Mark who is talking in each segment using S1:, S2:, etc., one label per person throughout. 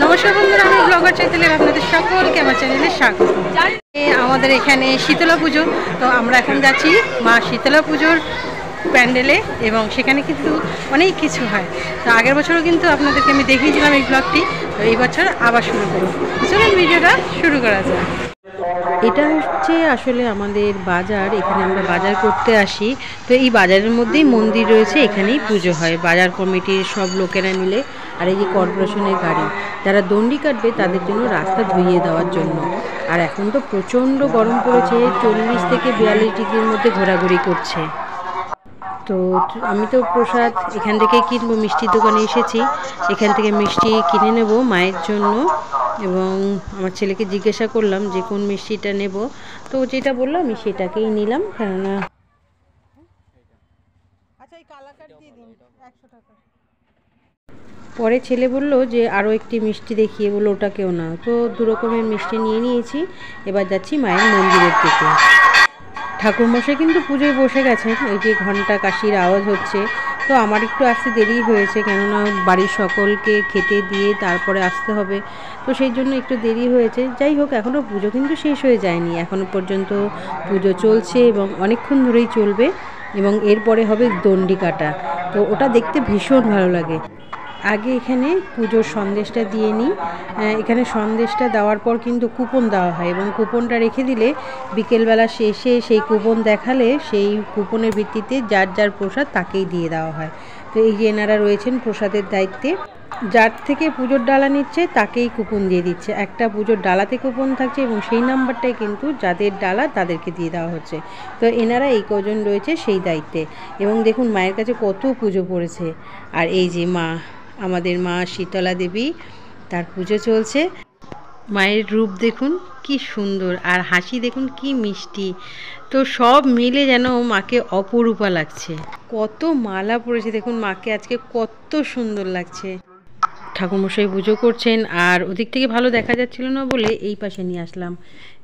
S1: নমস্কার বন্ধুরা, আমি ব্লগার চৈতালির আপনাদের সকলকে আমার চ্যানেলে স্বাগত। আমাদের এখানে শীতলা পুজো, তো আমরা এখন যাচ্ছি মা শীতলা পুজোর প্যান্ডেলে এবং সেখানে কিন্তু অনেক কিছু হয়। তো আগের বছরও কিন্তু আপনাদেরকে আমি দেখিয়েছিলাম এই ব্লগটি, তো এই বছর আবার শুরু করব। চলুন ভিডিওটা শুরু করা যায়। এটা হচ্ছে আসলে আমাদের বাজার, এখানে আমরা বাজার করতে আসি। তো এই বাজারের মধ্যেই মন্দির রয়েছে, এখানেই পুজো হয় বাজার কমিটির সব লোকেরা মিলে। আর এই যে কর্পোরেশনের গাড়ি, যারা দণ্ডি কাটবে তাদের জন্য রাস্তা ধুইয়ে দেওয়ার জন্য। আর এখন তো প্রচণ্ড গরম পড়েছে, 40 থেকে 42 ডিগ্রির মধ্যে ঘোরাঘুরি করছে। তো আমি তো প্রসাদ এখান থেকে কিনবো, মিষ্টির দোকানে এসেছি, এখান থেকে মিষ্টি কিনে নেব মায়ের জন্য। এবং আমার ছেলেকে জিজ্ঞাসা করলাম যে কোন মিষ্টিটা নেব, তো যেটা বললো আমি সেটাকেই নিলাম। কেননা পরে ছেলে বলল যে আরও একটি মিষ্টি দেখিয়ে, বললো ওটাকেও না। তো দু রকমের মিষ্টি নিয়ে নিয়েছি, এবার যাচ্ছি মায়ের মন্দিরের দিকে। ঠাকুরমশাই কিন্তু পুজোয় বসে গেছেন, এই যে ঘন্টা কাশির আওয়াজ হচ্ছে। তো আমার একটু আসতে দেরি হয়েছে, কেননা বাড়ির সকলকে খেতে দিয়ে তারপরে আসতে হবে, তো সেই জন্য একটু দেরি হয়েছে। যাই হোক, এখনও পুজো কিন্তু শেষ হয়ে যায়নি, এখনও পর্যন্ত পুজো চলছে এবং অনেকক্ষণ ধরেই চলবে। এবং এরপরে হবে দণ্ডি কাটা, তো ওটা দেখতে ভীষণ ভালো লাগে। আগে এখানে পুজোর সন্দেশটা দিয়ে নিই। এখানে সন্দেশটা দেওয়ার পর কিন্তু কুপন দেওয়া হয়, এবং কুপনটা রেখে দিলে বিকেলবেলা শেষে সেই কুপন দেখালে সেই কুপনের ভিত্তিতে যার যার প্রসাদ তাকেই দিয়ে দেওয়া হয়। তো এই যে এনারা রয়েছেন প্রসাদের দায়িত্বে, যার থেকে পুজোর ডালা নিচ্ছে তাকেই কুপন দিয়ে দিচ্ছে। একটা পুজোর ডালাতে কুপন থাকছে এবং সেই নাম্বারটাই কিন্তু যাদের ডালা তাদেরকে দিয়ে দেওয়া হচ্ছে। তো এনারা এই কজন রয়েছে সেই দায়িত্বে। এবং দেখুন মায়ের কাছে কত পুজো পড়েছে। আর এই যে মা, আমাদের মা শীতলা দেবী, তার পুজো চলছে। মায়ের রূপ দেখুন কি সুন্দর, আর হাসি দেখুন কি মিষ্টি। তো সব মিলে যেন মাকে অপরূপা লাগছে। কত মালা পড়েছে দেখুন, মাকে আজকে কত সুন্দর লাগছে। ঠাকুরমশাই পুজো করছেন, আর ওদিক থেকে ভালো দেখা যাচ্ছিল না বলে এই পাশে নিয়ে আসলাম।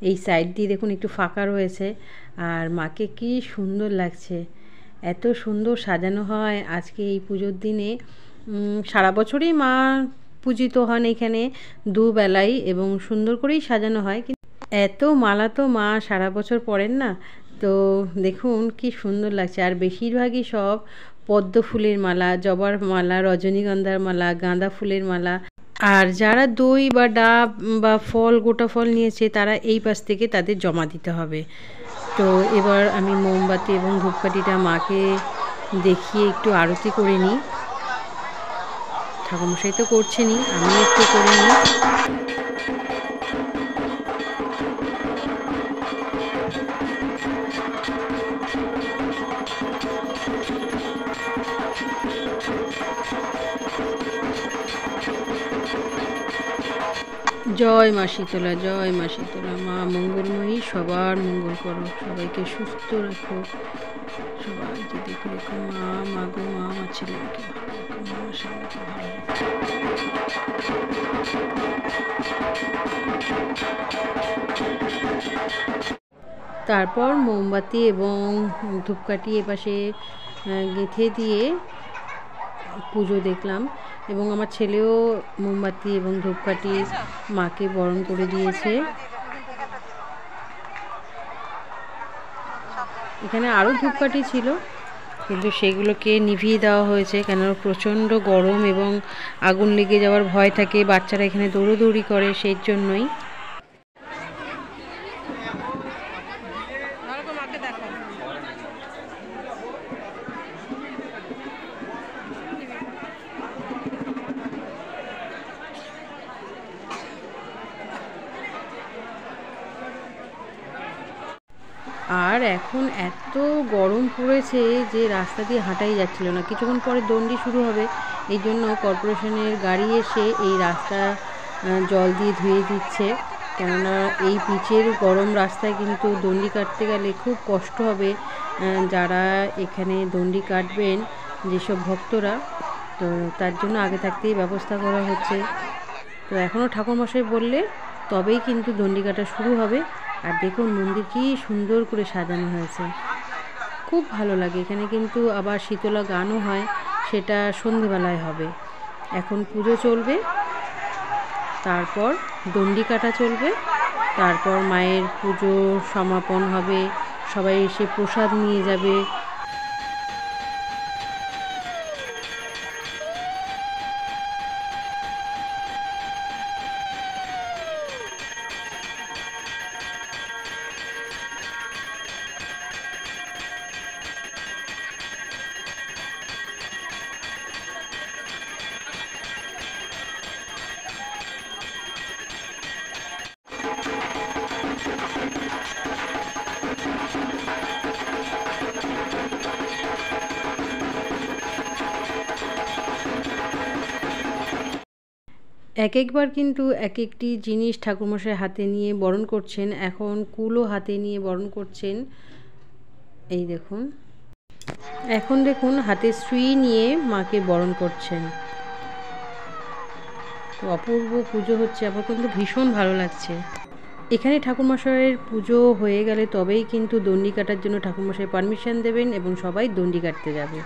S1: এই সাইড দিয়ে দেখুন একটু ফাঁকা রয়েছে, আর মাকে কি সুন্দর লাগছে। এত সুন্দর সাজানো হয় আজকে এই পুজোর দিনে। সারা বছরই মা পূজিত হন এখানে দুবেলাই, এবং সুন্দর করেই সাজানো হয়। কিন্তু এত মালা তো মা সারা বছর পরেন না। তো দেখুন কি সুন্দর লাগছে। আর বেশিরভাগই সব পদ্ম ফুলের মালা, জবার মালা, রজনীগন্ধার মালা, গাঁদা ফুলের মালা। আর যারা দই বা ডাব বা ফল, গোটা ফল নিয়েছে, তারা এই পাশ থেকে তাদের জমা দিতে হবে। তো এবার আমি মোমবাতি এবং ধূপকাঠিটা মাকে দেখিয়ে একটু আরতি করে নিই। ঠাকুরমশাই তো করছেনই, আমি একটু করে নিই। জয় মা শীতলা, জয় মা শীতলা। মা মঙ্গলময়ী, সবার মঙ্গল করো, সবাইকে সুস্থ রাখো, সবাইকে দেখে রেখো। মা, মাগো মা, আমার ছেলেকে ভালো রেখো, মা স্বামীকে ভালো রেখো। তারপর মোমবাতি এবং ধূপকাঠি এপাশে গেঁথে দিয়ে পুজো দেখলাম, এবং আমার ছেলেও মোমবাতি এবং ধূপকাঠি মাকে বরণ করে দিয়েছে। এখানে আরও ধূপকাঠি ছিল, কিন্তু সেগুলোকে নিভিয়ে দেওয়া হয়েছে, কেন প্রচণ্ড গরম এবং আগুন লেগে যাওয়ার ভয় থাকে, বাচ্চারা এখানে দৌড়োদৌড়ি করে, সেই জন্যই। আর এখন এত গরম পড়েছে যে রাস্তা দিয়ে হাঁটাই যাচ্ছিল না। কিছুক্ষণ পরে দণ্ডি শুরু হবে, এই জন্য কর্পোরেশনের গাড়ি এসে এই রাস্তা জল দিয়ে ধুয়ে দিচ্ছে। কেননা এই পিচের গরম রাস্তায় কিন্তু দণ্ডি কাটতে গেলে খুব কষ্ট হবে যারা এখানে দণ্ডি কাটবেন, যেসব ভক্তরা। তো তার জন্য আগে থাকতেই ব্যবস্থা করা হচ্ছে। তো এখনও ঠাকুরমশাই বললে তবেই কিন্তু দণ্ডি কাটা শুরু হবে। আর দেখুন মন্দির কি সুন্দর করে সাজানো হয়েছে, খুব ভালো লাগে। এখানে কিন্তু আবার শীতলা গানও হয়, সেটা সন্ধেবেলায় হবে। এখন পুজো চলবে, তারপর দণ্ডি কাটা চলবে, তারপর মায়ের পুজো সমাপন হবে, সবাই এসে প্রসাদ নিয়ে যাবে। এক একবার কিন্তু এক একটি জিনিস ঠাকুরমশাই হাতে নিয়ে বরণ করছেন। এখন কুলও হাতে নিয়ে বরণ করছেন। এই দেখুন, এখন দেখুন হাতে শ্রী নিয়ে মাকে বরণ করছেন। তো অপূর্ব পুজো হচ্ছে, আমার কিন্তু ভীষণ ভালো লাগছে। এখানে ঠাকুরমশাইয়ের পুজো হয়ে গেলে তবেই কিন্তু দণ্ডি কাটার জন্য ঠাকুরমশাই পারমিশন দেবেন এবং সবাই দণ্ডি কাটতে যাবে।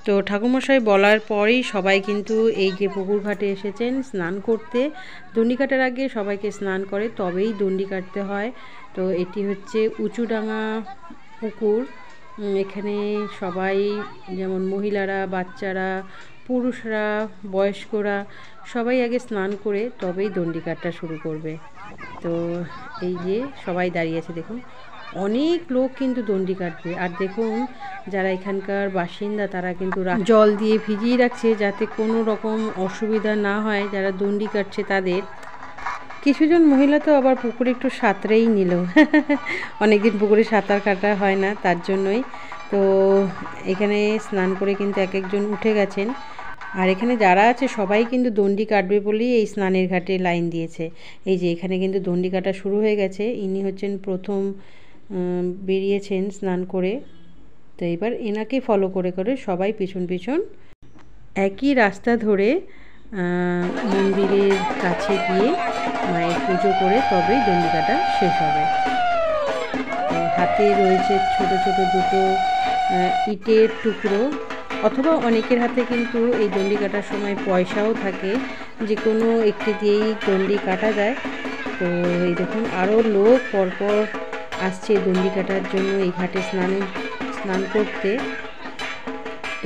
S1: তো ঠাকুরমশাই বলার পরেই সবাই কিন্তু এই যে পুকুর ঘাটে এসেছেন স্নান করতে। দণ্ডি কাটার আগে সবাইকে স্নান করে তবেই দণ্ডি কাটতে হয়। তো এটি হচ্ছে উঁচুডাঙা পুকুর। এখানে সবাই, যেমন মহিলারা, বাচ্চারা, পুরুষরা, বয়স্করা সবাই আগে স্নান করে তবেই দণ্ডি কাটটা শুরু করবে। তো এই যে সবাই দাঁড়িয়ে আছে, দেখুন অনেক লোক কিন্তু দণ্ডি কাটবে। আর দেখুন যারা এখানকার বাসিন্দা তারা কিন্তু জল দিয়ে ভিজিয়ে রাখছে যাতে কোনো রকম অসুবিধা না হয় যারা দণ্ডি কাটছে তাদের। কিছুজন মহিলা তো আবার পুকুরে একটু সাঁতরেই নিল অনেকদিন পুকুরে সাঁতার কাটা হয় না, তার জন্যই। তো এখানে স্নান করে কিন্তু এক একজন উঠে গেছেন। আর এখানে যারা আছে সবাই কিন্তু দণ্ডি কাটবে বলেই এই স্নানের ঘাটে লাইন দিয়েছে। এই যে এখানে কিন্তু দণ্ডি কাটা শুরু হয়ে গেছে। ইনি হচ্ছেন প্রথম বেরিয়েছেন স্নান করে। তো এবার এনাকে ফলো করে করে সবাই পিছন পিছন একই রাস্তা ধরে মন্দিরের কাছে গিয়ে মায়ের পুজো করে তবেই দণ্ডি কাটা শেষ হবে। তো হাতে রয়েছে ছোট ছোট দুটো ইটের টুকরো, অথবা অনেকের হাতে কিন্তু এই দণ্ডি কাটার সময় পয়সাও থাকে, যে কোনো একটি দিয়েই দণ্ডি কাটা যায়। তো এই দেখুন আরও লোক পরপর আসছে দণ্ডি কাটার জন্য এই ঘাটে স্নান করতে।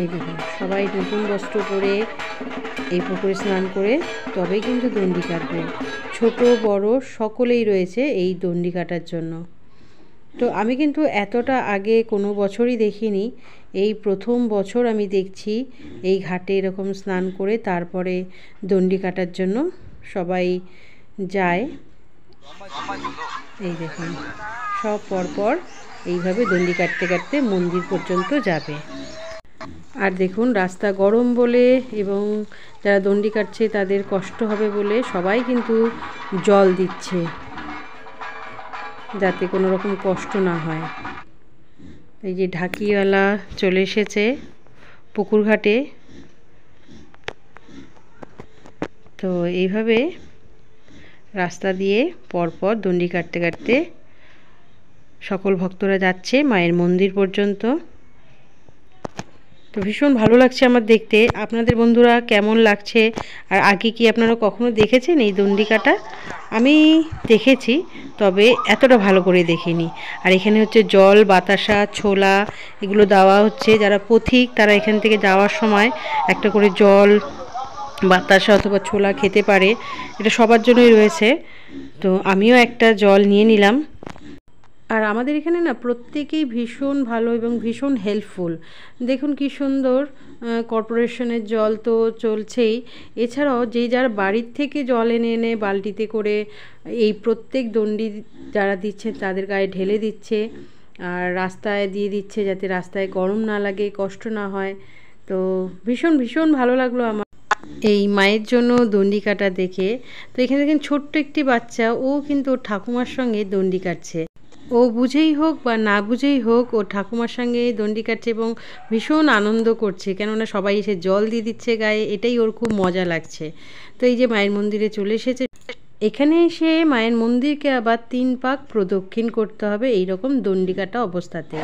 S1: এই দেখুন সবাই নতুন বস্ত্র পরে এই পুকুরে স্নান করে তবেই কিন্তু দণ্ডি কাটবে। ছোট বড় সকলেই রয়েছে এই দণ্ডি কাটার জন্য। তো আমি কিন্তু এতটা আগে কোনো বছরই দেখিনি, এই প্রথম বছর আমি দেখছি এই ঘাটে এরকম স্নান করে তারপরে দণ্ডি কাটার জন্য সবাই যায়। এই দেখুন সব পরপর এইভাবে দণ্ডি কাটতে কাটতে মন্দির পর্যন্ত যাবে। আর দেখুন রাস্তা গরম বলে এবং যারা দণ্ডি কাটছে তাদের কষ্ট হবে বলে সবাই কিন্তু জল দিচ্ছে যাতে কোনো রকম কষ্ট না হয়। এই যে ঢাকিওয়ালা চলে এসেছে পুকুর ঘাটে। তো এইভাবে রাস্তা দিয়ে পরপর দণ্ডি কাটতে কাটতে সকল ভক্তরা যাচ্ছে মায়ের মন্দির পর্যন্ত। তো ভীষণ ভালো লাগছে আমার দেখতে। আপনাদের বন্ধুরা কেমন লাগছে? আর আগে কি আপনারা কখনো দেখেছেন এই দণ্ডি কাটা? আমি দেখেছি, তবে এতটা ভালো করে দেখিনি। আর এখানে হচ্ছে জল, বাতাসা, ছোলা এগুলো দেওয়া হচ্ছে। যারা পথিক তারা এখান থেকে যাওয়ার সময় একটা করে জল, বাতাসা অথবা ছোলা খেতে পারে। এটা সবার জন্যই রয়েছে। তো আমিও একটা জল নিয়ে নিলাম। আর আমাদের এখানে না প্রত্যেকেই ভীষণ ভালো এবং ভীষণ হেল্পফুল। দেখুন কি সুন্দর, কর্পোরেশনের জল তো চলছেই, এছাড়াও যে যার বাড়ির থেকে জল এনে এনে বালতিতে করে এই প্রত্যেক দণ্ডি যারা দিচ্ছে তাদের গায়ে ঢেলে দিচ্ছে আর রাস্তায় দিয়ে দিচ্ছে যাতে রাস্তায় গরম না লাগে, কষ্ট না হয়। তো ভীষণ ভীষণ ভালো লাগলো আমার এই মায়ের জন্য দণ্ডি কাটা দেখে। তো এখানে দেখেন ছোট্ট একটি বাচ্চা, ও কিন্তু ওর ঠাকুমার সঙ্গে দণ্ডি কাটছে। ও বুঝেই হোক বা না বুঝেই হোক ও ঠাকুমার সঙ্গে দণ্ডি কাটছে এবং ভীষণ আনন্দ করছে, কেননা সবাই এসে জল দিয়ে দিচ্ছে গায়ে, এটাই ওর খুব মজা লাগছে। তো এই যে মায়ের মন্দিরে চলে এসেছে। এখানে এসে মায়ের মন্দিরকে আবার 3 পাক প্রদক্ষিণ করতে হবে এই রকম দণ্ডি কাটা অবস্থাতে।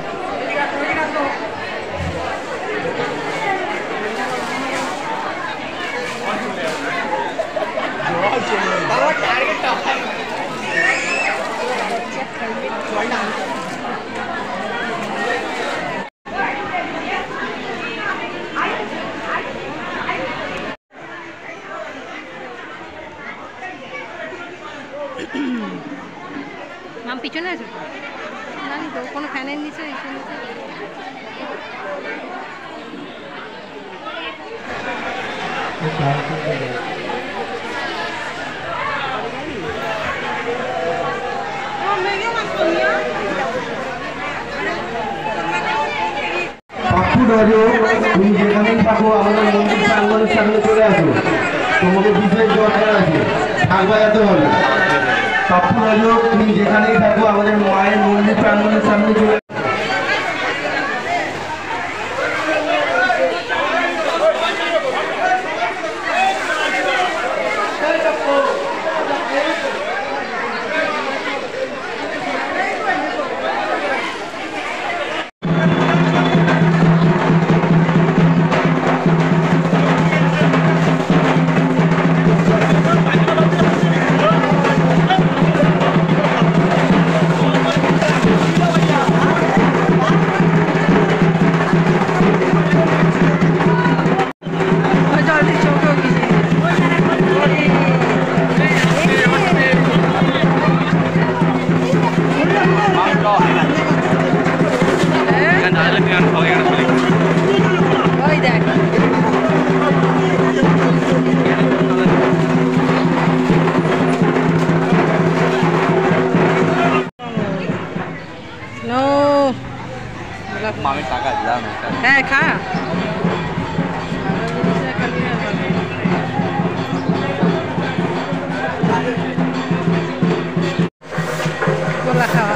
S1: পিছনে আছে তো, জানি তো কোনো ফ্যানের নিচে
S2: তুমি যেখানেই থাকো আমাদের মন্দির প্রাঙ্গণের সামনে চলে আসো, তোমাকে বিশেষ দরকার আছে, থাকবা যেতে হবে। পাপ্পু রাজু তুমি যেখানেই থাকো আমাদের মায়ের মন্দির প্রাঙ্গণের সামনে চলে হ্যাঁ খা গোলা খাওয়া।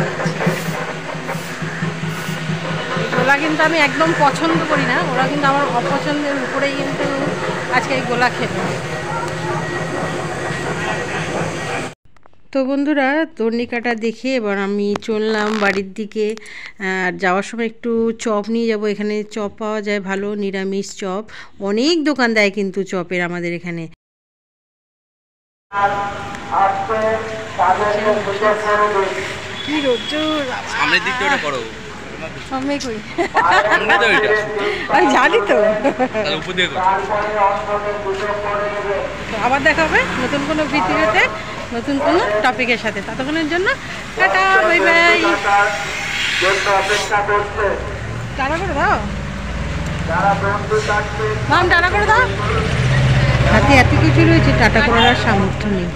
S2: গোলা কিন্তু আমি একদম পছন্দ করি না, ওরা কিন্তু আমার অপছন্দের উপরেই কিন্তু আজকে এই গোলা খেলো। তো বন্ধুরা তর্নিকাটা দেখে এবার আমি চললাম বাড়ির দিকে। যাওয়ার সময় একটু চপ নিয়ে যাব, এখানে চপ পাওয়া যায় ভালো, নিরামিষ চপ, অনেক দোকান দেয় কিন্তু চপের আমাদের এখানে। কি রোদ্দুর, সামনের দিকটা ওটা করো, সামনে কই সামনে তো এটা আমি জানি তো, তাহলে উপর দিয়ে করো। আবার দেখা হবে নতুন কোনো ভিডিওতে নতুন কোনো টপিকের সাথে, ততক্ষণের জন্য টাটা বাই বাই। টাটা করে দাও মাম, টাটা করে দাও। হাতে এত কিছু রয়েছে, টাটা করার সামর্থ্য নেই।